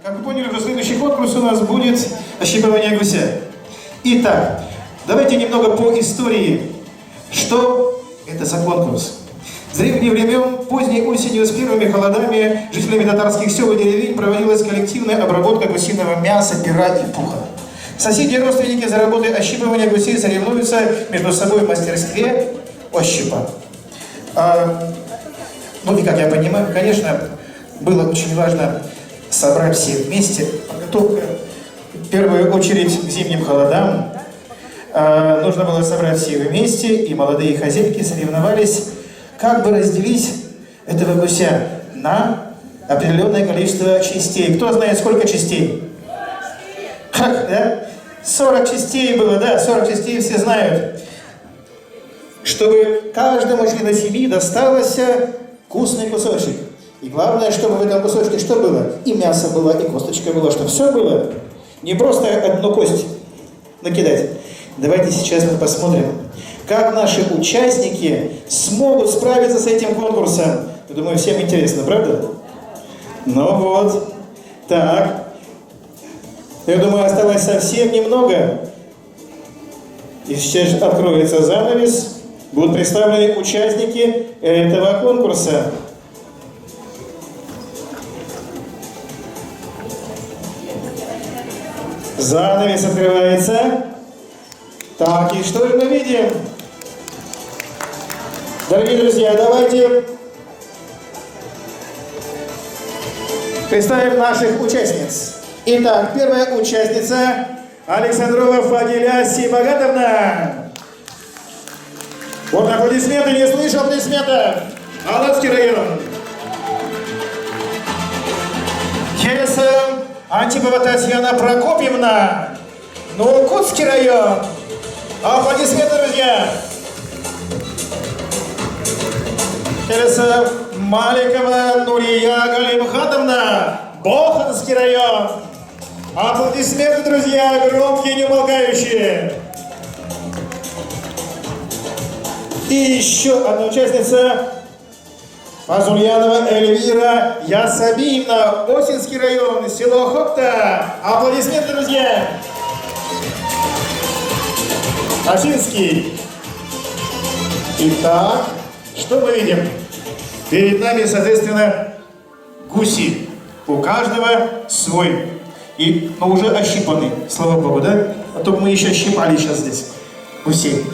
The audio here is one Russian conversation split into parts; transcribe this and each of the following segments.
Как вы поняли, уже следующий конкурс у нас будет ощипывание гуся. Итак, давайте немного по истории. Что это за конкурс? С древних времен, поздней осенью с первыми холодами, жителями татарских сел и деревень проводилась коллективная обработка гусиного мяса, пера и пуха. Соседи и родственники за работой ощипывания гусей соревнуются между собой в мастерстве ощипа. Ну и как я понимаю, конечно, было очень важно собрать всех вместе. Подготовка, в первую очередь, к зимним холодам. Нужно было собрать всех вместе, и молодые хозяйки соревновались, как бы разделить этого гуся на определенное количество частей. Кто знает, сколько частей? Как, да? 40 частей было, да, 40 частей все знают. Чтобы каждому члену семьи достался вкусный кусочек. И главное, чтобы в этом кусочке что было? И мясо было, и косточка была, чтобы все было. Не просто одну кость накидать. Давайте сейчас мы посмотрим, как наши участники смогут справиться с этим конкурсом. Я думаю, всем интересно, правда? Ну вот. Так. Я думаю, осталось совсем немного. И сейчас откроется занавес. Будут представлены участники этого конкурса. Занавес открывается. Так, и что же мы видим? Дорогие друзья, давайте представим наших участниц. Итак, первая участница Александрова Фагиля Сибагатовна. Вот аплодисменты, не слышу аплодисментов. Алатский район. Хересов Антипова Татьяна Прокопьевна. Новокутский район. Аплодисменты, друзья. Хересов Маликова Нурия Галимхатовна. Боханский район. Аплодисменты, друзья, громкие, неумолкающие. И еще одна участница, Фазульянова Эльвира Ясабиевна, Осинский район, село Хопта. Аплодисменты, друзья. Осинский. Итак, что мы видим? Перед нами, соответственно, гуси. У каждого свой. Но уже ощипаны, слава Богу, да? А то мы еще щипали сейчас здесь гусей.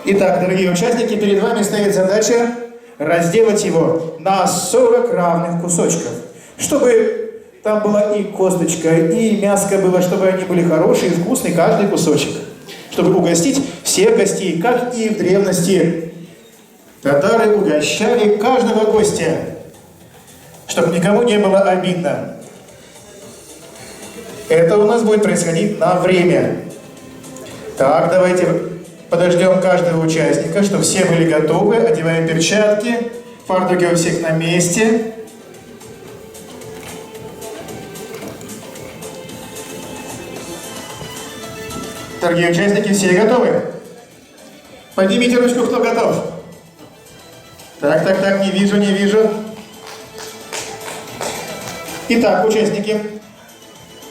Итак, дорогие участники, перед вами стоит задача разделать его на 40 равных кусочков. Чтобы там была и косточка, и мяско было, чтобы они были хорошие, вкусные, каждый кусочек. Чтобы угостить всех гостей, как и в древности. Татары угощали каждого гостя, чтобы никому не было обидно. Это у нас будет происходить на время. Так, давайте подождем каждого участника, чтобы все были готовы. Одеваем перчатки. Фартуки у всех на месте. Дорогие участники, все готовы? Поднимите ручку, кто готов. Так, не вижу, не вижу. Итак, участники,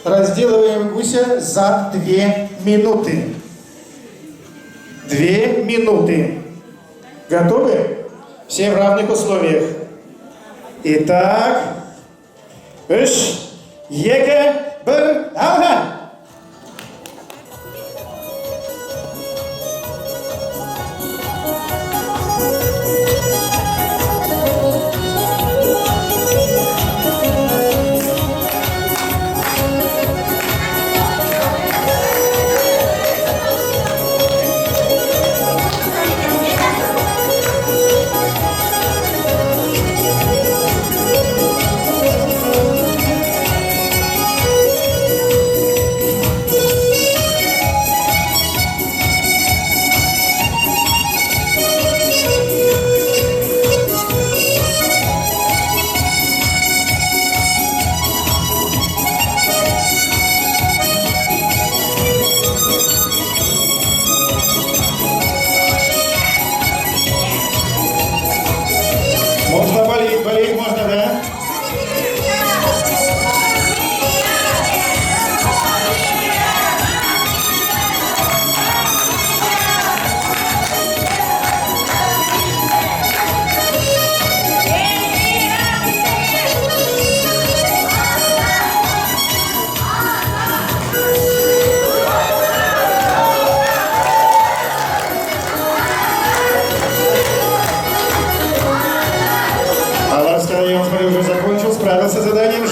разделываем гуся за 2 минуты. 2 минуты. Готовы? Все в равных условиях. Итак. Ага.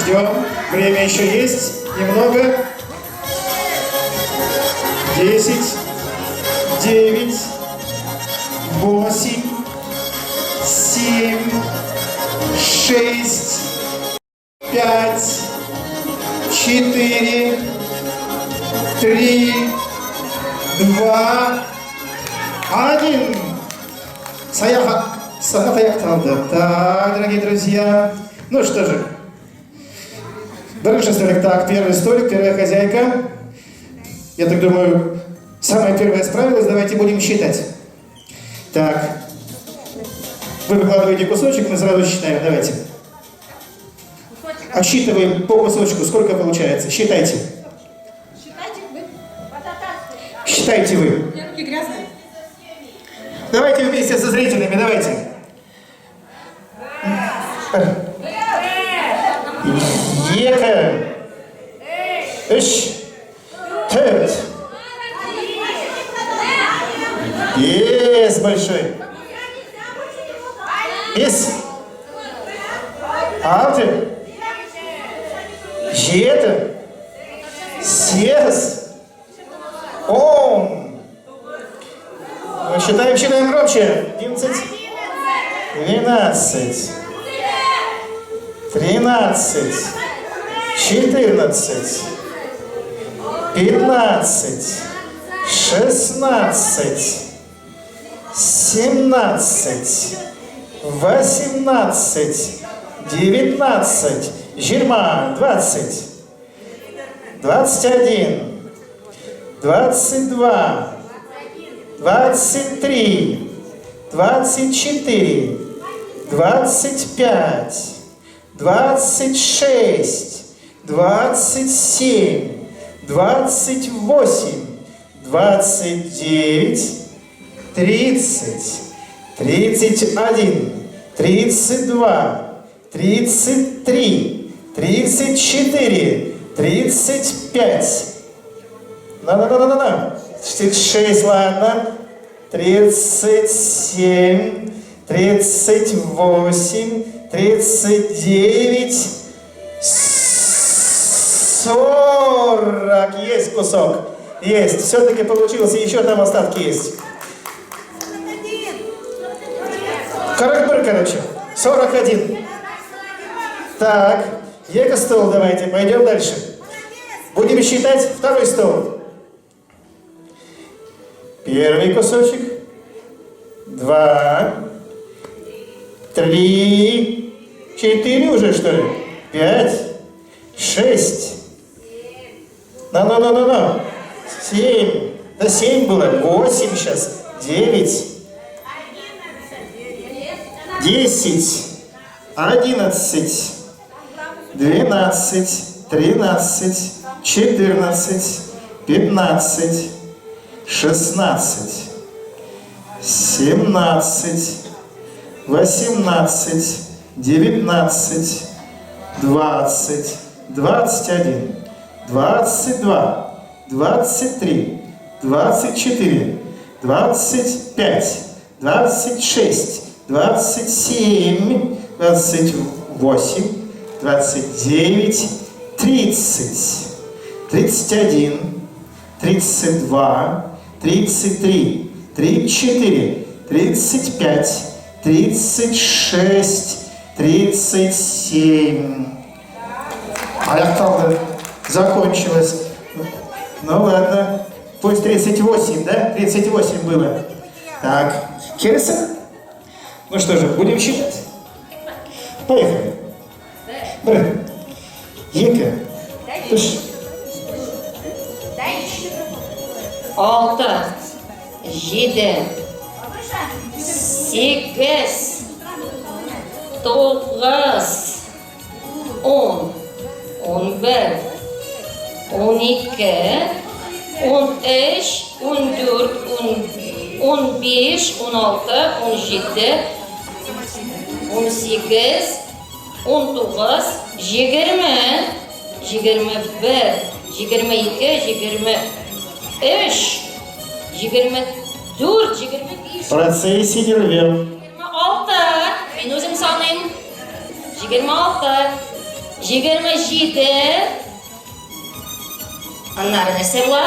Ждем. Время еще есть. Немного. 10, 9, 8, 7, 6, 5, 4, 3, 2, 1. Санат аяқталды. Так, дорогие друзья. Ну что же. Дальше столик. Так, первый столик, первая хозяйка. Я так думаю, самое первое справилось. Давайте будем считать. Так. Вы выкладываете кусочек, мы сразу считаем. Давайте. Отсчитываем по кусочку. Сколько получается? Считайте. Считайте вы. Считайте вы. Руки грязные. Давайте вместе со зрителями. Давайте. Екі, үш, төрт. Есть большой. Бес, алты, жеті, сегіз, он. Считаем громче. 11, 12, 13, 14, 15, 16, 17, 18, 19, жирма, 20, 21, 22, 23, 24, 25, 26, 27, 28, 29, 30, 31, 32, 33, 34, 35. На. 36, ладно. 37, 38, 39, 40. Есть кусок. Есть. Все-таки получилось. Еще там остатки есть. Каракбыр, короче. 41. Так. Ека стол давайте. Пойдем дальше. Будем считать второй стол. Первый кусочек. 2, 3, 4 уже, что ли? 5, 6. На. 7. Да 7 было. 8 сейчас. 9. 10. 11. 12. 13. 14. 15. 16. 17. 18. 19. 20. 21. 22. 23. 24. 25. 26. 27. 28. 29. 30. 31. 32. 33. 34. 35. 36. 37. Аяқталды. Закончилось. Ну ладно. Пусть 38, да? 38 было. Так. Келесі? Ну что же, будем считать? Поехали. Бір. Екі. Үш. 6, 7, 8, 9, 10, 11, 12, 13, 14, 15, 16, 17, 18, 19, 20, 21, 22, 23, 24, 25. Процессия не рвем. 26. Ben özüm sanayım. 26. 27. Аннары нәрсе була?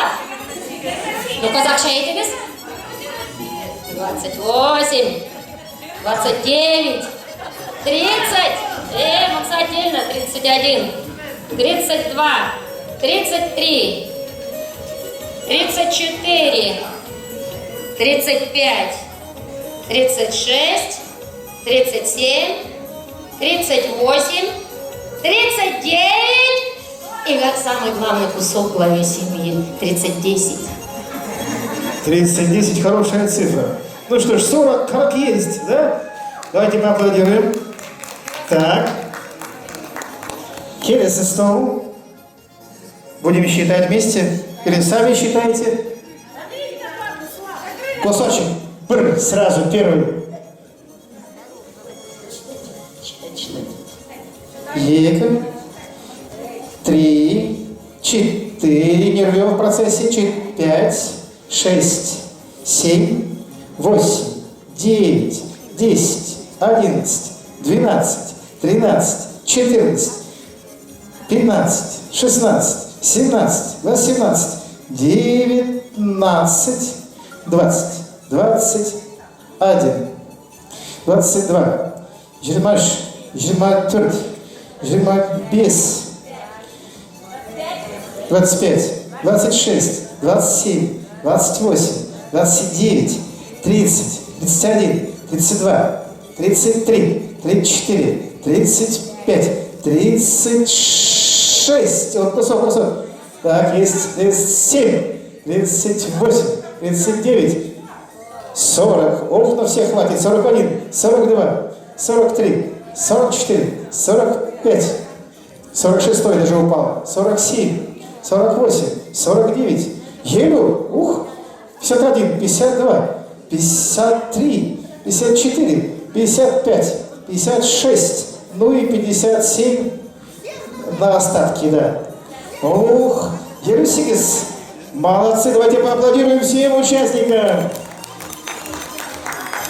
Ну, қазақша айтыңыз. 28. 29. 30. Макса отдельно. 31. 32. 33. 34. 35. 36. 37. 38. 39. И как самый главный кусок в главе семьи. 30-10. 30-10 хорошая цифра. Ну что ж, 40 как есть, да? Давайте поаплодируем. Так. Через стол. Будем считать вместе. Или сами считаете? Кусочек. Сразу первый. Екі, 3, 4, не рвем в процессе, 5, 6, 7, 8, 9, 10, 11, 12, 13, 14, 15, 16, 17, 18, 19, 20, 21, 22, 24, 25, 25, 26, 27, 28, 29, 30, 31, 32, 33, 34, 35, 36. Вот кусок. Так, есть 37, 38, 39, 40. Ох, на всех хватит. 41, 42, 43, 44, 45, 46 даже упал, 47, 48, 49, елю, 51, 52, 53, 54, 55, 56, ну и 57 на остатки, да. Елюсикис, молодцы, давайте поаплодируем всем участникам.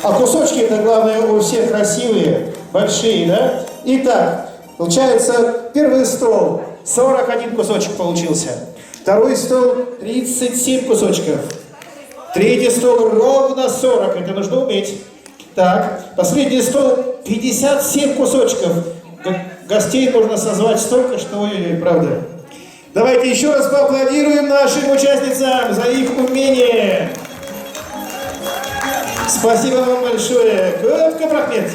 А кусочки, это главное, у всех красивые, большие, да? Итак, получается, первый стол 41 кусочек получился. Второй стол 37 кусочков. Третий стол ровно 40, это нужно уметь. Так, последний стол 57 кусочков. Гостей можно созвать столько, что ой-ой-ой, правда. Давайте еще раз поаплодируем нашим участницам за их умение. Спасибо вам большое. Көп рахмет.